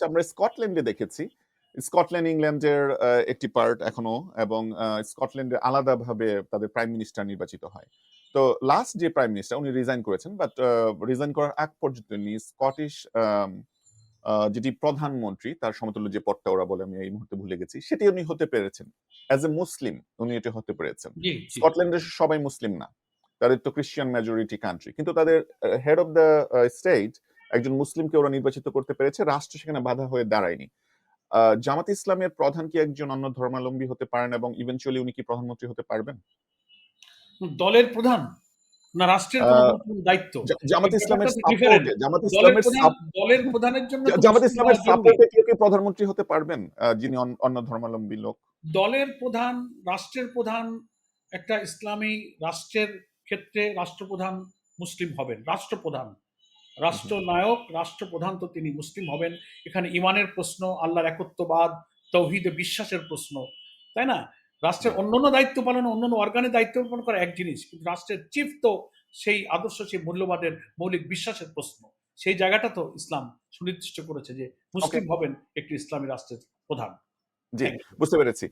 আমরা স্কটল্যান্ডে দেখেছি। স্কটল্যান্ড ইংল্যান্ডের একটি পার্ট এখনো, এবং স্কটল্যান্ডে আলাদাভাবে তাদের প্রাইম মিনিস্টার নির্বাচিত হয়। তো লাস্ট যে প্রাইম মিনিস্টার উনি রিজাইন করেছেন, বাট রিজাইন করার আগ পর্যন্ত উনি স্কটিশ যেটি প্রধানমন্ত্রী তার সমতুল্য যে পদটা ওরা বলে, আমি এই মুহূর্তে ভুলে গেছি, সেটি উনি হতে পেরেছেন। অ্যাজ এ মুসলিম উনি এটি হতে পেরেছেন। জি জি স্কটল্যান্ডের সবাই মুসলিম না, তাদের তো ক্রিশ্চিয়ান মেজরিটি কান্ট্রি, কিন্তু তাদের হেড অফ দ্য স্টেট একজন মুসলিমকে ওরা নির্বাচিত করতে পেরেছে, রাষ্ট্র সেখানে বাধা হয়ে দাঁড়ায়নি। জামাত ইসলামের প্রধান কি একজন অন্য ধর্মাবলম্বী হতে পারেন, এবং ইভেনচুয়ালি উনি কি প্রধানমন্ত্রী হতে পারবেন? দলের প্রধান না রাষ্ট্রের কোনো আহ, গুরুত্বপূর্ণ দায়িত্ব, জামাত এই ইসলামের ব্যাপারটা তো ডিফারেন্ট। সাপোর্টে, দলের প্রধানের জন্য তো জামাত মুসলিম ইসলামের হওয়া জরুরি। সাপোর্টে কেউ কি প্রধানমন্ত্রী হতে পারবেন, যিনি অন্য ধর্মাবলম্বী লোক? দলের প্রধান, রাষ্ট্রের প্রধান, একটা ইসলামী রাষ্ট্রের ক্ষেত্রে রাষ্ট্রপ্রধান মুসলিম হবেন। রাষ্ট্রপ্রধান, রাষ্ট্রনায়ক, রাষ্ট্রপ্রধান তো তিনি মুসলিম হবেন। এখানে ইমানের প্রশ্ন, আল্লাহর একত্ববাদ, তৌহিদে বিশ্বাসের প্রশ্ন, তাই না? রাষ্ট্রের অন্যান্য দায়িত্ব পালন, অন্যান্য অর্গানের দায়িত্ব পালন করা এক জিনিস, কিন্তু রাষ্ট্রের চিফ তো সেই আদর্শ, সেই মূল্যবাদের মৌলিক বিশ্বাসের প্রশ্ন। সেই জায়গাটা তো ইসলাম সুনির্দিষ্ট করেছে যে ওকে, মুসলিম হবেন একটি ইসলামী রাষ্ট্রের প্রধান। জি, থ্যাংক ইউ। বুঝতে পেরেছি।